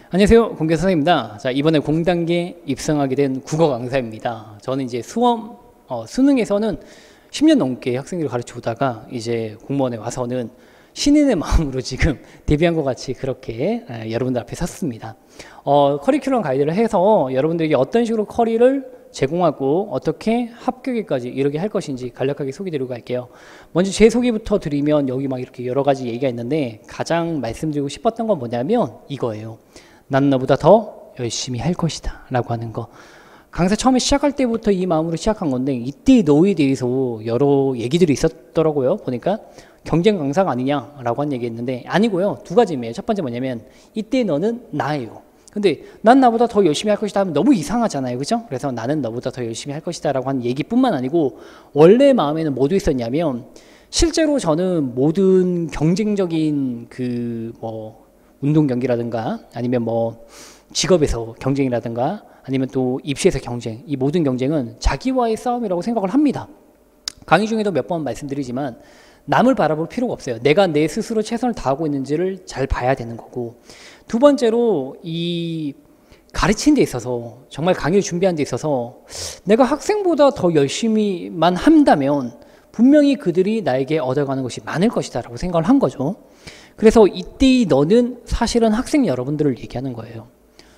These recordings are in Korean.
안녕하세요. 공개 선생님입니다. 자, 이번에 공단계 입성하게 된 국어 강사입니다. 저는 이제 수능에서는 10년 넘게 학생들을 가르쳐 오다가 이제 공무원에 와서는 신인의 마음으로 지금 데뷔한 것 같이 그렇게 여러분들 앞에 섰습니다. 커리큘럼 가이드를 해서 여러분들에게 어떤 식으로 커리를 제공하고 어떻게 합격에까지 이르게 할 것인지 간략하게 소개드리고 갈게요. 먼저 제 소개부터 드리면 여기 막 이렇게 여러 가지 얘기가 있는데 가장 말씀드리고 싶었던 건 뭐냐면 이거예요. 난 너보다 더 열심히 할 것이다 라고 하는 거. 강사 처음에 시작할 때부터 이 마음으로 시작한 건데 이때 너에 대해서 여러 얘기들이 있었더라고요. 보니까 경쟁 강사가 아니냐라고 한 얘기 했는데 아니고요. 두 가지입니다. 첫 번째 뭐냐면 이때 너는 나예요. 근데 난 나보다 더 열심히 할 것이다 하면 너무 이상하잖아요. 그죠? 그래서 나는 너보다 더 열심히 할 것이다 라고 한 얘기뿐만 아니고 원래 마음에는 뭐도 있었냐면 실제로 저는 모든 경쟁적인 운동 경기라든가 아니면 직업에서 경쟁이라든가 아니면 또 입시에서 경쟁, 이 모든 경쟁은 자기와의 싸움이라고 생각을 합니다. 강의 중에도 몇 번 말씀드리지만 남을 바라볼 필요가 없어요. 내가 내 스스로 최선을 다하고 있는지를 잘 봐야 되는 거고, 두 번째로 이 가르치는 데 있어서 정말 강의를 준비하는 데 있어서 내가 학생보다 더 열심히만 한다면 분명히 그들이 나에게 얻어가는 것이 많을 것이다 라고 생각을 한 거죠. 그래서 이때 너는 사실은 학생 여러분들을 얘기하는 거예요.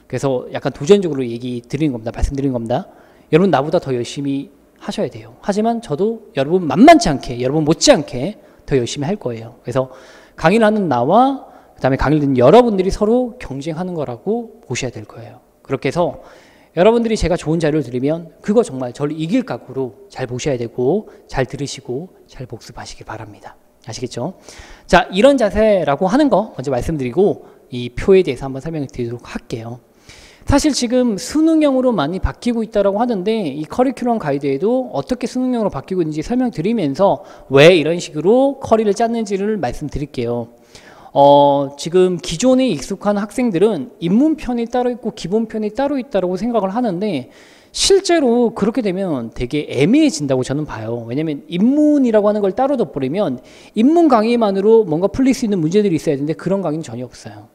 그래서 약간 도전적으로 얘기 드리는 겁니다. 말씀드리는 겁니다. 여러분 나보다 더 열심히 하셔야 돼요. 하지만 저도 여러분 만만치 않게, 여러분 못지않게 더 열심히 할 거예요. 그래서 강의를 하는 나와 그 다음에 강의를 듣는 여러분들이 서로 경쟁하는 거라고 보셔야 될 거예요. 그렇게 해서 여러분들이 제가 좋은 자료를 드리면 그거 정말 저를 이길 각오로 잘 보셔야 되고 잘 들으시고 잘 복습하시길 바랍니다. 아시겠죠? 자, 이런 자세라고 하는 거 먼저 말씀드리고 이 표에 대해서 한번 설명을 드리도록 할게요. 사실 지금 수능형으로 많이 바뀌고 있다고 하는데 이 커리큘럼 가이드에도 어떻게 수능형으로 바뀌고 있는지 설명드리면서 왜 이런 식으로 커리를 짰는지를 말씀드릴게요. 지금 기존에 익숙한 학생들은 입문편이 따로 있고 기본편이 따로 있다고 생각을 하는데 실제로 그렇게 되면 되게 애매해진다고 저는 봐요. 왜냐면 입문이라고 하는 걸 따로 둬버리면 입문 강의만으로 뭔가 풀릴 수 있는 문제들이 있어야 되는데 그런 강의는 전혀 없어요.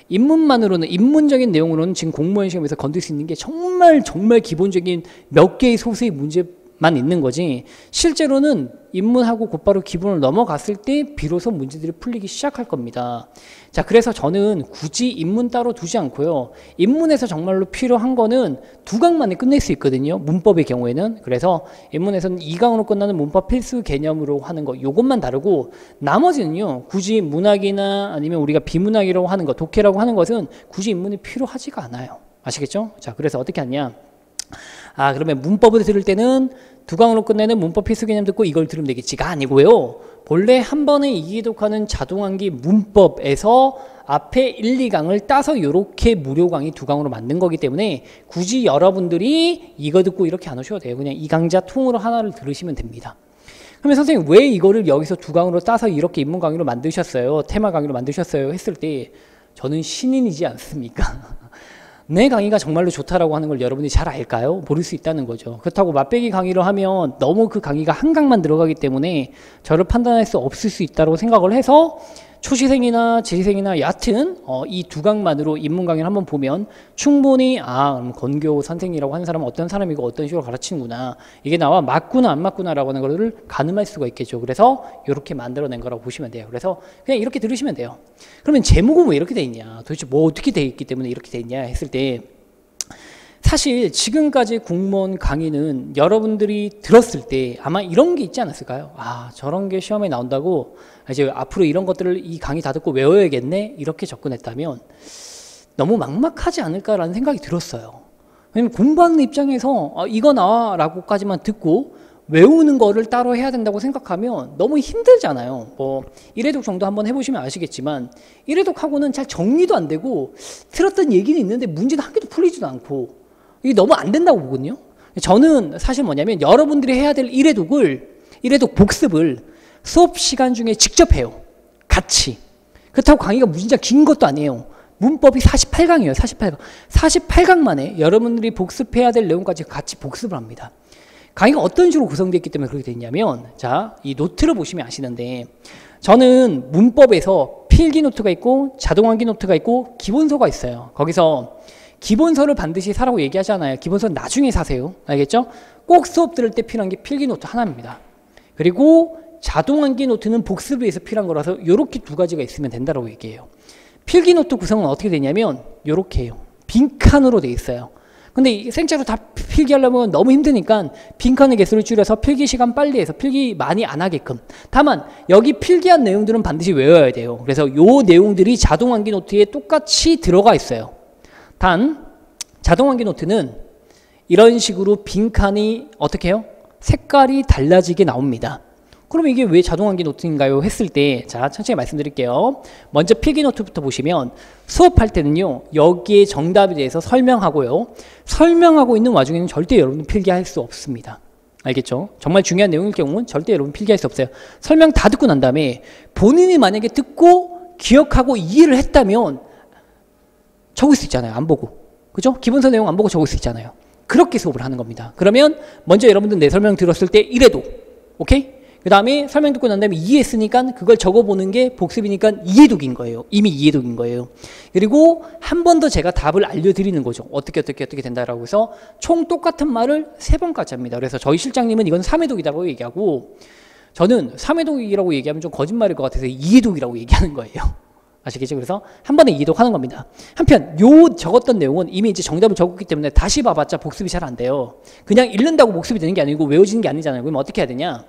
입문만으로는, 입문적인 내용으로는 지금 공무원 시험에서 건들 수 있는 게 정말 기본적인 몇 개의 소수의 문제만 있는 거지 실제로는 입문하고 곧바로 기본을 넘어갔을 때 비로소 문제들이 풀리기 시작할 겁니다. 자, 그래서 저는 굳이 입문 따로 두지 않고요. 입문에서 정말로 필요한 거는 2강만에 끝낼 수 있거든요. 문법의 경우에는. 그래서 입문에서는 2강으로 끝나는 문법 필수 개념으로 하는 거 요것만 다르고 나머지는요. 굳이 문학이나 아니면 우리가 비문학이라고 하는 거, 독해라고 하는 것은 굳이 입문이 필요하지가 않아요. 아시겠죠? 자, 그래서 어떻게 하냐? 그러면 문법을 들을 때는 2강으로 끝내는 문법 필수 개념 듣고 이걸 들으면 되겠지가 아니고요. 본래 한 번에 이해독하는 자동암기 문법에서 앞에 1, 2강을 따서 이렇게 무료 강의 2강으로 만든 거기 때문에 굳이 여러분들이 이거 듣고 이렇게 안 오셔도 돼요. 그냥 이 강좌 통으로 하나를 들으시면 됩니다. 그러면 선생님 왜 이거를 여기서 2강으로 따서 이렇게 입문 강의로 만드셨어요? 테마 강의로 만드셨어요? 했을 때 저는 신인이지 않습니까? 내 강의가 정말로 좋다라고 하는 걸 여러분이 잘 알까요? 모를 수 있다는 거죠. 그렇다고 맛배기 강의를 하면 너무 그 강의가 한 강만 들어가기 때문에 저를 판단할 수 없을 수 있다고 생각을 해서 초시생이나 재시생이나 여하튼 이 2강만으로 입문 강의를 한번 보면 충분히 그럼 권교 선생이라고 하는 사람은 어떤 사람이고 어떤 식으로 가르치는구나 이게 나와 맞구나 안 맞구나라고 하는 것을 가늠할 수가 있겠죠. 그래서 이렇게 만들어낸 거라고 보시면 돼요. 그래서 그냥 이렇게 들으시면 돼요. 그러면 제목은 왜 이렇게 돼 있냐, 도대체 뭐 어떻게 돼 있기 때문에 이렇게 돼 있냐 했을 때 사실 지금까지 공무원 강의는 여러분들이 들었을 때 아마 이런 게 있지 않았을까요? 저런 게 시험에 나온다고 이제 앞으로 이런 것들을 이 강의 다 듣고 외워야겠네 이렇게 접근했다면 너무 막막하지 않을까라는 생각이 들었어요. 왜냐면 공부하는 입장에서 이거 나와 라고까지만 듣고 외우는 거를 따로 해야 된다고 생각하면 너무 힘들잖아요. 1회독 정도 한번 해보시면 아시겠지만 1회독하고는 잘 정리도 안 되고 들었던 얘기는 있는데 문제는 한 개도 풀리지도 않고 이게 너무 안 된다고 보거든요. 저는 사실 뭐냐면 여러분들이 해야 될 1회독 복습을 수업 시간 중에 직접 해요. 같이. 그렇다고 강의가 무진장 긴 것도 아니에요. 문법이 48강이에요. 48강. 48강 만에 여러분들이 복습해야 될 내용까지 같이 복습을 합니다. 강의가 어떤 식으로 구성되어 있기 때문에 그렇게 됐냐면 자, 이 노트를 보시면 아시는데 저는 문법에서 필기 노트가 있고 자동암기 노트가 있고 기본서가 있어요. 거기서 기본서를 반드시 사라고 얘기하잖아요. 기본서는 나중에 사세요. 알겠죠? 꼭 수업 들을 때 필요한 게 필기 노트 하나입니다. 그리고 자동암기 노트는 복습을 위해서 필요한 거라서 이렇게 두 가지가 있으면 된다고 얘기해요. 필기 노트 구성은 어떻게 되냐면 이렇게 해요. 빈칸으로 돼 있어요. 근데 생짜로 다 필기하려면 너무 힘드니까 빈칸의 개수를 줄여서 필기 시간 빨리 해서 필기 많이 안 하게끔. 다만 여기 필기한 내용들은 반드시 외워야 돼요. 그래서 요 내용들이 자동암기 노트에 똑같이 들어가 있어요. 단 자동암기 노트는 이런 식으로 빈칸이 어떻게 해요? 색깔이 달라지게 나옵니다. 그럼 이게 왜 자동암기 노트인가요? 했을 때, 자, 천천히 말씀드릴게요. 먼저 필기 노트부터 보시면 수업할 때는요, 여기에 정답에 대해서 설명하고요. 설명하고 있는 와중에는 절대 여러분 필기할 수 없습니다. 알겠죠? 정말 중요한 내용일 경우는 절대 여러분 필기할 수 없어요. 설명 다 듣고 난 다음에 본인이 만약에 듣고 기억하고 이해를 했다면 적을 수 있잖아요. 안 보고. 그죠? 기본서 내용 안 보고 적을 수 있잖아요. 그렇게 수업을 하는 겁니다. 그러면 먼저 여러분들 내 설명 들었을 때 이래도, 오케이? 그 다음에 설명 듣고 난 다음에 이해했으니까 그걸 적어보는 게 복습이니까 이해독인 거예요. 이미 이해독인 거예요. 그리고 한 번 더 제가 답을 알려드리는 거죠. 어떻게 된다라고 해서 총 똑같은 말을 3번까지 합니다. 그래서 저희 실장님은 이건 3회독이라고 얘기하고 저는 3회독이라고 얘기하면 좀 거짓말일 것 같아서 2회독이라고 얘기하는 거예요. 아시겠죠? 그래서 한 번에 이해독하는 겁니다. 한편 요 적었던 내용은 이미 이제 정답을 적었기 때문에 다시 봐봤자 복습이 잘 안 돼요. 그냥 읽는다고 복습이 되는 게 아니고 외워지는 게 아니잖아요. 그럼 어떻게 해야 되냐?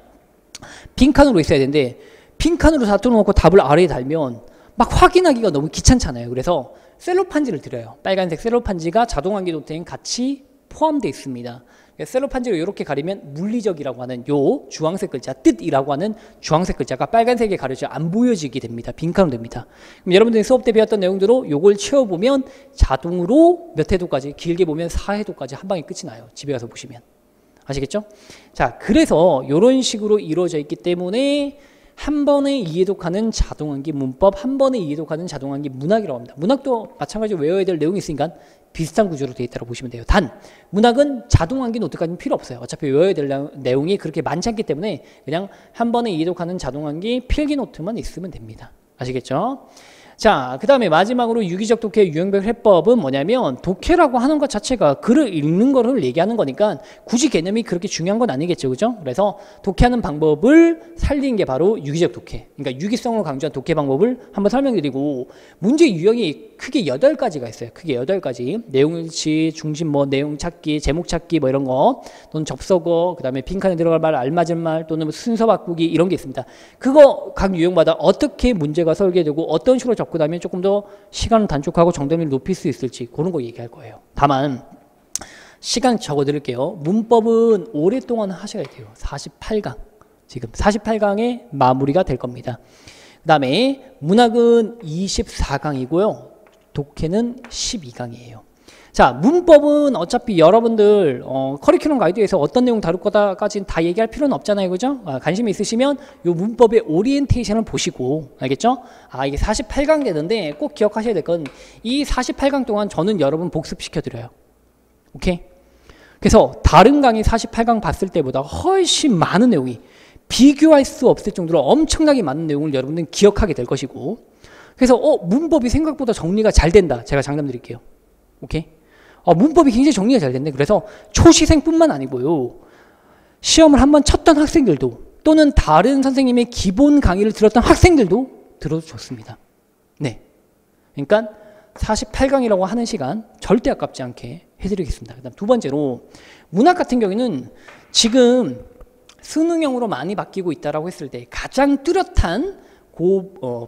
빈칸으로 있어야 되는데 빈칸으로 다 뚫어놓고 답을 아래에 달면 막 확인하기가 너무 귀찮잖아요. 그래서 셀로판지를 드려요. 빨간색 셀로판지가 자동암기 노트에 같이 포함되어 있습니다. 셀로판지로 이렇게 가리면 물리적이라고 하는 요 주황색 글자, 뜻이라고 하는 주황색 글자가 빨간색에 가려져 안 보여지게 됩니다. 빈칸으로 됩니다. 그럼 여러분들이 수업 때 배웠던 내용대로 요걸 채워보면 자동으로 몇 회도까지, 길게 보면 4회도까지 한 방에 끝이 나요. 집에 가서 보시면. 아시겠죠? 자, 그래서 이런 식으로 이루어져 있기 때문에 한 번에 이해독하는 자동암기 문법, 한 번에 이해독하는 자동암기 문학이라고 합니다. 문학도 마찬가지로 외워야 될 내용이 있으니까 비슷한 구조로 되어 있다고 보시면 돼요. 단 문학은 자동암기 노트까지는 필요 없어요. 어차피 외워야 될 내용이 그렇게 많지 않기 때문에 그냥 한 번에 이해독하는 자동암기 필기 노트만 있으면 됩니다. 아시겠죠? 자, 그 다음에 마지막으로 유기적 독해 유형별 해법은 뭐냐면 독해라고 하는 것 자체가 글을 읽는 거를 얘기하는 거니까 굳이 개념이 그렇게 중요한 건 아니겠죠. 그죠? 그래서 독해하는 방법을 살린 게 바로 유기적 독해. 그러니까 유기성을 강조한 독해 방법을 한번 설명드리고 문제 유형이 크게 8가지가 있어요. 크게 8가지. 내용일치, 중심 뭐 내용 찾기, 제목 찾기 뭐 이런 거 또는 접속어, 그 다음에 빈칸에 들어갈 말, 알맞은 말 또는 순서 바꾸기 이런 게 있습니다. 그거 각 유형마다 어떻게 문제가 설계되고 어떤 식으로 접근하면 조금 더 시간을 단축하고 정답률을 높일 수 있을지 그런 거 얘기할 거예요. 다만 시간 적어드릴게요. 문법은 오랫동안 하셔야 돼요. 48강. 지금 48강의 마무리가 될 겁니다. 그 다음에 문학은 24강이고요. 독해는 12강이에요. 자, 문법은 어차피 여러분들 커리큘럼 가이드에서 어떤 내용 다룰 거다까지는 다 얘기할 필요는 없잖아요. 그죠? 관심이 있으시면 이 문법의 오리엔테이션을 보시고 알겠죠? 아, 이게 48강 되는데 꼭 기억하셔야 될 건 이 48강 동안 저는 여러분 복습시켜드려요. 오케이? 그래서 다른 강의 48강 봤을 때보다 훨씬 많은 내용이 비교할 수 없을 정도로 엄청나게 많은 내용을 여러분들은 기억하게 될 것이고 그래서 문법이 생각보다 정리가 잘 된다. 제가 장담 드릴게요. 오케이? 문법이 굉장히 정리가 잘 됐네. 그래서 초시생뿐만 아니고요. 시험을 한번 쳤던 학생들도 또는 다른 선생님의 기본 강의를 들었던 학생들도 들어도 좋습니다. 네. 그러니까 48강이라고 하는 시간 절대 아깝지 않게 해드리겠습니다. 그다음 두 번째로 문학 같은 경우에는 지금 수능형으로 많이 바뀌고 있다라고 했을 때 가장 뚜렷한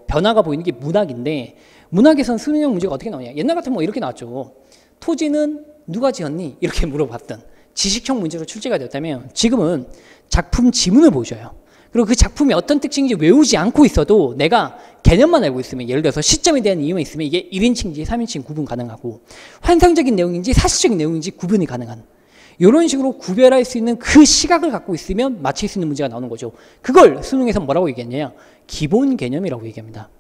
변화가 보이는 게 문학인데 문학에선 수능형 문제가 어떻게 나오냐. 옛날 같으면 뭐 이렇게 나왔죠. 토지는 누가 지었니? 이렇게 물어봤던 지식형 문제로 출제가 되었다면 지금은 작품 지문을 보여줘요. 그리고 그 작품이 어떤 특징인지 외우지 않고 있어도 내가 개념만 알고 있으면 예를 들어서 시점에 대한 이유만 있으면 이게 1인칭인지 3인칭 구분 가능하고 환상적인 내용인지 사실적인 내용인지 구분이 가능한 이런 식으로 구별할 수 있는 그 시각을 갖고 있으면 맞힐 수 있는 문제가 나오는 거죠. 그걸 수능에서 뭐라고 얘기했냐? 기본 개념이라고 얘기합니다.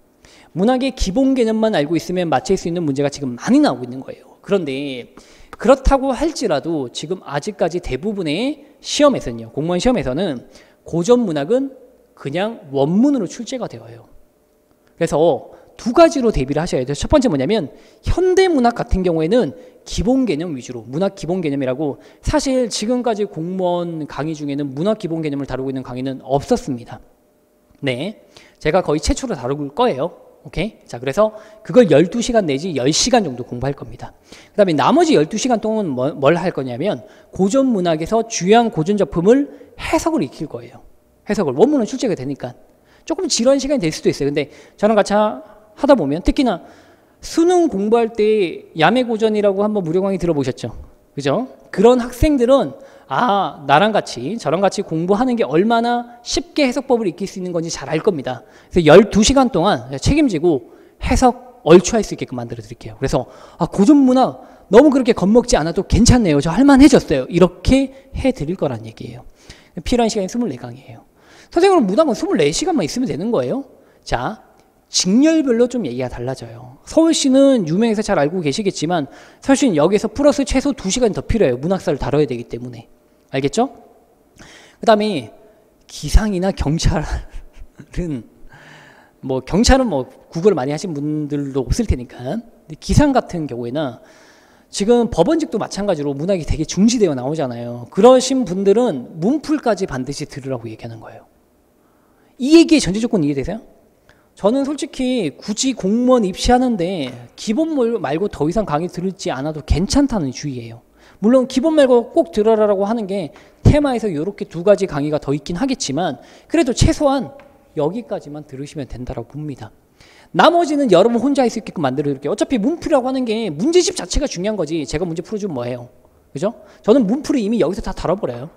문학의 기본 개념만 알고 있으면 맞힐 수 있는 문제가 지금 많이 나오고 있는 거예요. 그런데 그렇다고 할지라도 지금 아직까지 대부분의 시험에서는요. 공무원 시험에서는 고전 문학은 그냥 원문으로 출제가 되어요. 그래서 두 가지로 대비를 하셔야 돼요. 첫 번째 뭐냐면 현대문학 같은 경우에는 기본 개념 위주로, 문학 기본 개념이라고, 사실 지금까지 공무원 강의 중에는 문학 기본 개념을 다루고 있는 강의는 없었습니다. 네, 제가 거의 최초로 다룰 거예요. 오케이? 자, 그래서 그걸 12시간 내지 10시간 정도 공부할 겁니다. 그 다음에 나머지 12시간 동안 뭘 할 거냐면 고전 문학에서 주요한 고전 작품을 해석을 익힐 거예요. 해석을. 원문은 출제가 되니까. 조금 지루한 시간이 될 수도 있어요. 근데 저랑 같이 하다 보면, 특히나 수능 공부할 때 야매고전이라고 한번 무료 강의 들어보셨죠? 그죠? 그런 학생들은 아, 나랑 같이 저랑 같이 공부하는 게 얼마나 쉽게 해석법을 익힐 수 있는 건지 잘 알 겁니다. 그래서 12시간 동안 책임지고 해석 얼추할 수 있게끔 만들어 드릴게요. 그래서 아, 고전 문학 너무 그렇게 겁먹지 않아도 괜찮네요. 저 할만해졌어요. 이렇게 해 드릴 거란 얘기예요. 필요한 시간이 24강이에요. 선생님은 문학은 24시간만 있으면 되는 거예요. 자, 직렬별로 좀 얘기가 달라져요. 서울시는 유명해서 잘 알고 계시겠지만 서울시는 여기서 플러스 최소 2시간이 더 필요해요. 문학사를 다뤄야 되기 때문에. 알겠죠? 그 다음에 기상이나 경찰은 경찰은 국어를 많이 하신 분들도 없을 테니까. 근데 기상 같은 경우에는 지금 법원직도 마찬가지로 문학이 되게 중시되어 나오잖아요. 그러신 분들은 문풀까지 반드시 들으라고 얘기하는 거예요. 이 얘기의 전제 조건 이해되세요? 저는 솔직히 굳이 공무원 입시하는데 기본 말고 더 이상 강의 들을지 않아도 괜찮다는 주의예요. 물론 기본 말고 꼭 들어라라고 하는 게 테마에서 이렇게 두 가지 강의가 더 있긴 하겠지만 그래도 최소한 여기까지만 들으시면 된다고 봅니다. 나머지는 여러분 혼자 할 수 있게끔 만들어드릴게요. 어차피 문풀이라고 하는 게 문제집 자체가 중요한 거지 제가 문제 풀어주면 뭐해요. 그죠? 저는 문풀이 이미 여기서 다 다뤄버려요.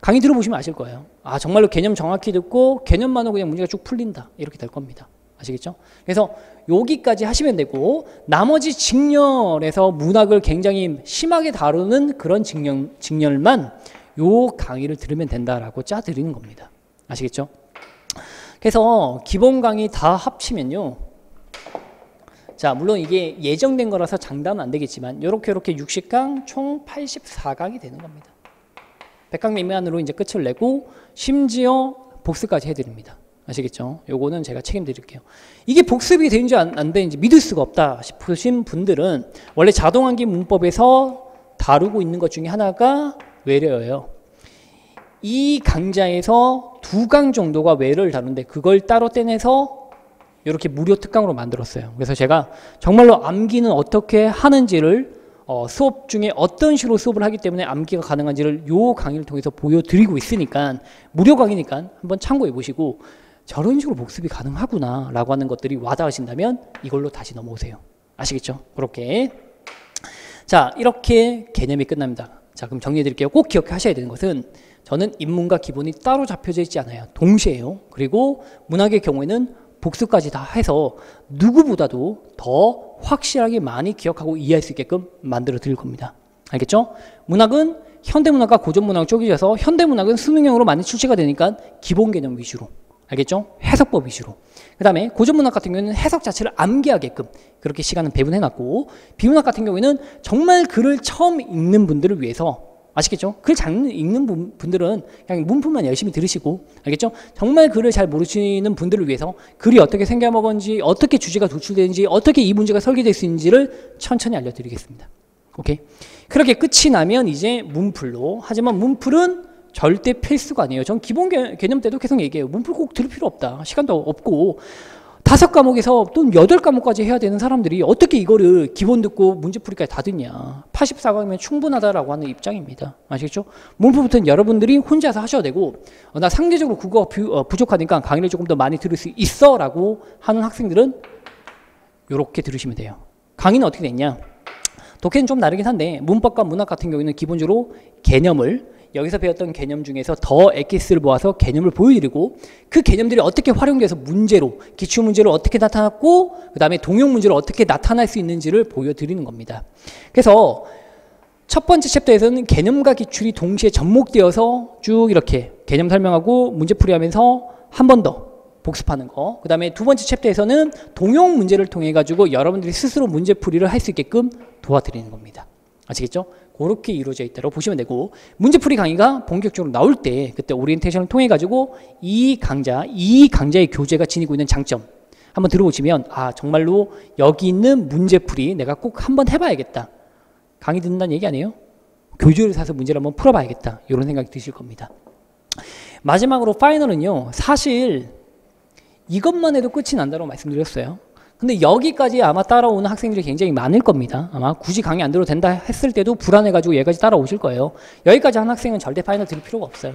강의 들어보시면 아실 거예요. 아, 정말로 개념 정확히 듣고 개념만으로 그냥 문제가 쭉 풀린다. 이렇게 될 겁니다. 아시겠죠? 그래서 여기까지 하시면 되고 나머지 직렬에서 문학을 굉장히 심하게 다루는 그런 직렬만 요 강의를 들으면 된다라고 짜드리는 겁니다. 아시겠죠? 그래서 기본 강의 다 합치면요. 자, 물론 이게 예정된 거라서 장담은 안 되겠지만 요렇게 60강 총 84강이 되는 겁니다. 100강 미만으로 이제 끝을 내고 심지어 복습까지 해드립니다. 아시겠죠? 요거는 제가 책임드릴게요. 이게 복습이 되는지 안 되는지 믿을 수가 없다 싶으신 분들은 원래 자동암기 문법에서 다루고 있는 것 중에 하나가 외래어예요. 이 강좌에서 2강 정도가 외래어를 다루는데 그걸 따로 떼내서 이렇게 무료 특강으로 만들었어요. 그래서 제가 정말로 암기는 어떻게 하는지를 수업 중에 어떤 식으로 수업을 하기 때문에 암기가 가능한지를 요 강의를 통해서 보여드리고 있으니까 무료 강의니까 한번 참고해 보시고 저런 식으로 복습이 가능하구나 라고 하는 것들이 와닿으신다면 이걸로 다시 넘어오세요. 아시겠죠? 그렇게. 자, 이렇게 개념이 끝납니다. 자, 그럼 정리해 드릴게요. 꼭 기억하셔야 되는 것은 저는 인문과 기본이 따로 잡혀져 있지 않아요. 동시에요. 그리고 문학의 경우에는 복습까지 다 해서 누구보다도 더 확실하게 많이 기억하고 이해할 수 있게끔 만들어 드릴 겁니다. 알겠죠? 문학은 현대문학과 고전문학을 쪼개져서 현대문학은 수능형으로 많이 출제가 되니까 기본 개념 위주로. 알겠죠? 해석법 위주로. 그 다음에 고전문학 같은 경우에는 해석 자체를 암기하게끔 그렇게 시간을 배분해놨고 비문학 같은 경우에는 정말 글을 처음 읽는 분들을 위해서 아시겠죠? 글 잘 읽는 분들은 그냥 문법만 열심히 들으시고 알겠죠? 정말 글을 잘 모르시는 분들을 위해서 글이 어떻게 생겨먹은지 어떻게 주제가 도출되는지 어떻게 이 문제가 설계될 수 있는지를 천천히 알려드리겠습니다. 오케이? 그렇게 끝이 나면 이제 문풀로. 하지만 문풀은 절대 필수가 아니에요. 전 기본 개념 때도 계속 얘기해요. 문풀 꼭 들을 필요 없다. 시간도 없고 5과목에서 또 8과목까지 해야 되는 사람들이 어떻게 이거를 기본 듣고 문제풀이까지 다 듣냐. 84강이면 충분하다라고 하는 입장입니다. 아시겠죠? 문풀부터는 여러분들이 혼자서 하셔야 되고 나 상대적으로 국어가 부족하니까 강의를 조금 더 많이 들을 수 있어 라고 하는 학생들은 이렇게 들으시면 돼요. 강의는 어떻게 됐냐. 독해는 좀 다르긴 한데 문법과 문학 같은 경우에는 기본적으로 개념을 여기서 배웠던 개념 중에서 더 엑기스를 모아서 개념을 보여드리고 그 개념들이 어떻게 활용돼서 문제로 기출문제로 어떻게 나타났고 그 다음에 동형 문제로 어떻게 나타날 수 있는지를 보여드리는 겁니다. 그래서 첫 번째 챕터에서는 개념과 기출이 동시에 접목되어서 쭉 이렇게 개념 설명하고 문제풀이 하면서 한 번 더 복습하는 거. 그 다음에 두 번째 챕터에서는 동형 문제를 통해 가지고 여러분들이 스스로 문제풀이를 할 수 있게끔 도와드리는 겁니다. 아시겠죠? 그렇게 이루어져 있다고 보시면 되고 문제풀이 강의가 본격적으로 나올 때 그때 오리엔테이션을 통해 가지고 이 강좌의 교재가 지니고 있는 장점 한번 들어보시면 아 정말로 여기 있는 문제풀이 내가 꼭 한번 해봐야겠다. 강의 듣는다는 얘기 아니에요? 교재를 사서 문제를 한번 풀어봐야겠다. 이런 생각이 드실 겁니다. 마지막으로 파이널은요. 사실 이것만 해도 끝이 난다고 말씀드렸어요. 근데 여기까지 아마 따라오는 학생들이 굉장히 많을 겁니다. 아마 굳이 강의 안 들어도 된다 했을 때도 불안해가지고 얘까지 따라오실 거예요. 여기까지 한 학생은 절대 파이널 들을 필요가 없어요.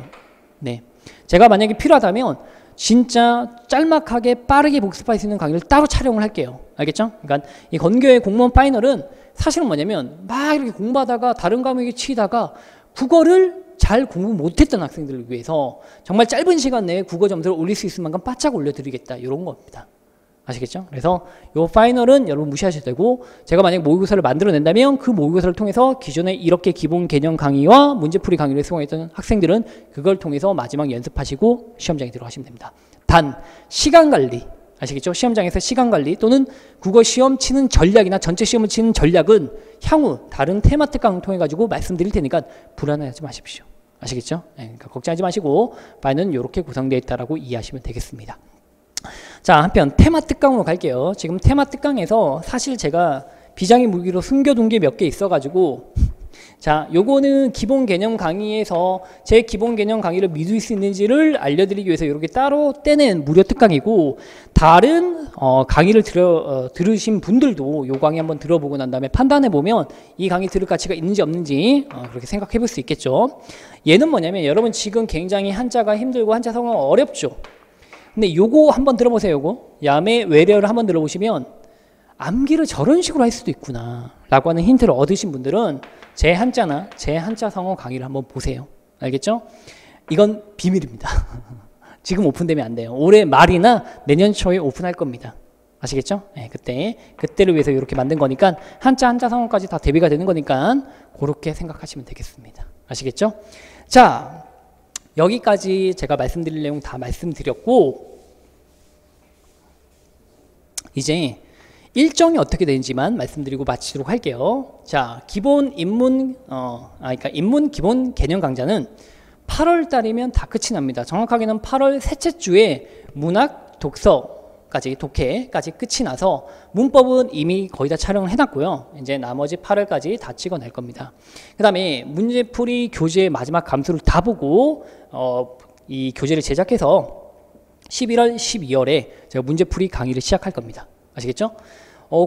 네, 제가 만약에 필요하다면 진짜 짤막하게 빠르게 복습할 수 있는 강의를 따로 촬영을 할게요. 알겠죠? 그러니까 이 건교의 공무원 파이널은 사실은 뭐냐면 막 이렇게 공부하다가 다른 과목에 치이다가 국어를 잘 공부 못했던 학생들을 위해서 정말 짧은 시간 내에 국어 점수를 올릴 수 있을 만큼 바짝 올려드리겠다. 이런 겁니다. 아시겠죠? 그래서 이 파이널은 여러분 무시하셔도 되고 제가 만약 모의고사를 만들어낸다면 그 모의고사를 통해서 기존에 이렇게 기본 개념 강의와 문제풀이 강의를 수강했던 학생들은 그걸 통해서 마지막 연습하시고 시험장에 들어가시면 됩니다. 단 시간관리 아시겠죠? 시험장에서 시간관리 또는 국어 시험 치는 전략이나 전체 시험을 치는 전략은 향후 다른 테마 특강을 통해 가지고 말씀드릴 테니까 불안해하지 마십시오. 아시겠죠? 네, 그러니까 걱정하지 마시고 파이널은 이렇게 구성되어 있다라고 이해하시면 되겠습니다. 자, 한편 테마 특강으로 갈게요. 지금 테마 특강에서 사실 제가 비장의 무기로 숨겨둔 게 몇 개 있어가지고 자, 요거는 기본 개념 강의에서 제 기본 개념 강의를 믿을 수 있는지를 알려드리기 위해서 이렇게 따로 떼낸 무료 특강이고 다른 강의를 들으신 분들도 요 강의 한번 들어보고 난 다음에 판단해보면 이 강의 들을 가치가 있는지 없는지 그렇게 생각해 볼 수 있겠죠. 얘는 뭐냐면 여러분 지금 굉장히 한자가 힘들고 한자 성어가 어렵죠. 근데 요거 한번 들어보세요. 요거 야매 외래어를 한번 들어보시면 암기를 저런 식으로 할 수도 있구나 라고 하는 힌트를 얻으신 분들은 제 한자나 제 한자 성어 강의를 한번 보세요. 알겠죠? 이건 비밀입니다. 지금 오픈되면 안 돼요. 올해 말이나 내년 초에 오픈할 겁니다. 아시겠죠? 네, 그때를 위해서 이렇게 만든 거니까 한자 성어까지 다 대비가 되는 거니까 그렇게 생각하시면 되겠습니다. 아시겠죠? 자, 여기까지 제가 말씀드릴 내용 다 말씀드렸고 이제 일정이 어떻게 되는지만 말씀드리고 마치도록 할게요. 자, 기본 인문 그러니까 인문 기본 개념 강좌는 8월 달이면 다 끝이 납니다. 정확하게는 8월 셋째 주에 문학 독서까지 독해까지 끝이 나서 문법은 이미 거의 다 촬영을 해놨고요. 이제 나머지 8월까지 다 찍어낼 겁니다. 그 다음에 문제풀이 교재의 마지막 감수를 다 보고 이 교재를 제작해서 11월, 12월에 제가 문제풀이 강의를 시작할 겁니다. 아시겠죠?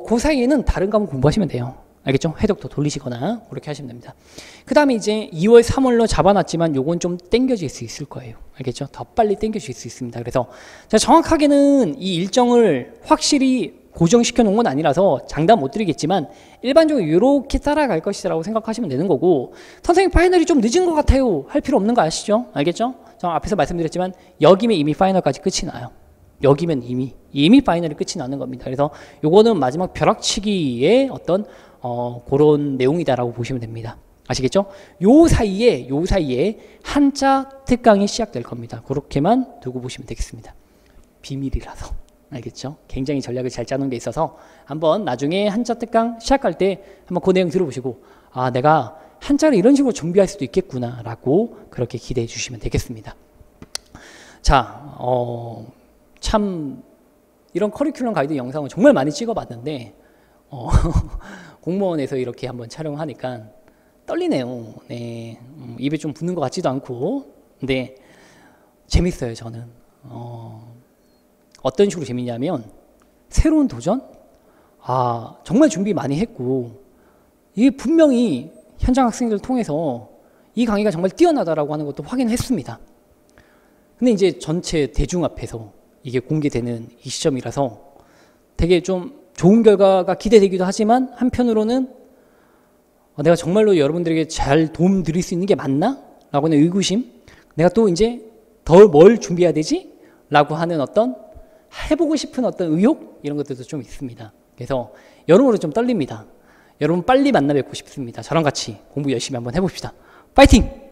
그 사이에는 다른 과목 공부하시면 돼요. 알겠죠? 해독도 돌리시거나 그렇게 하시면 됩니다. 그 다음에 이제 2월, 3월로 잡아놨지만 요건 좀 땡겨질 수 있을 거예요. 알겠죠? 더 빨리 땡겨질 수 있습니다. 그래서 제가 정확하게는 이 일정을 확실히 고정시켜 놓은 건 아니라서 장담 못 드리겠지만 일반적으로 이렇게 따라갈 것이라고 생각하시면 되는 거고 선생님 파이널이 좀 늦은 것 같아요 할 필요 없는 거 아시죠? 알겠죠? 저 앞에서 말씀드렸지만 여기면 이미 파이널까지 끝이 나요. 여기면 이미 파이널이 끝이 나는 겁니다. 그래서 요거는 마지막 벼락치기의 어떤 그런 내용이다라고 보시면 됩니다. 아시겠죠? 요 사이에 한자 특강이 시작될 겁니다. 그렇게만 두고 보시면 되겠습니다. 비밀이라서. 알겠죠? 굉장히 전략을 잘 짜놓은 게 있어서 한번 나중에 한자 특강 시작할 때 한번 그 내용 들어보시고 아 내가 한자를 이런 식으로 준비할 수도 있겠구나 라고 그렇게 기대해 주시면 되겠습니다. 자, 참 이런 커리큘럼 가이드 영상을 정말 많이 찍어봤는데 공무원에서 이렇게 한번 촬영하니까 떨리네요. 네, 입에 좀 붙는 것 같지도 않고 근데 재밌어요. 저는 어떤 식으로 재밌냐면 새로운 도전? 아 정말 준비 많이 했고 이게 분명히 현장 학생들을 통해서 이 강의가 정말 뛰어나다라고 하는 것도 확인했습니다. 근데 이제 전체 대중 앞에서 이게 공개되는 이 시점이라서 되게 좀 좋은 결과가 기대되기도 하지만 한편으로는 내가 정말로 여러분들에게 잘 도움 드릴 수 있는 게 맞나? 라고 하는 의구심 내가 또 이제 더 뭘 준비해야 되지? 라고 하는 어떤 해보고 싶은 어떤 의욕? 이런 것들도 좀 있습니다. 그래서 여러모로 좀 떨립니다. 여러분 빨리 만나 뵙고 싶습니다. 저랑 같이 공부 열심히 한번 해봅시다. 파이팅!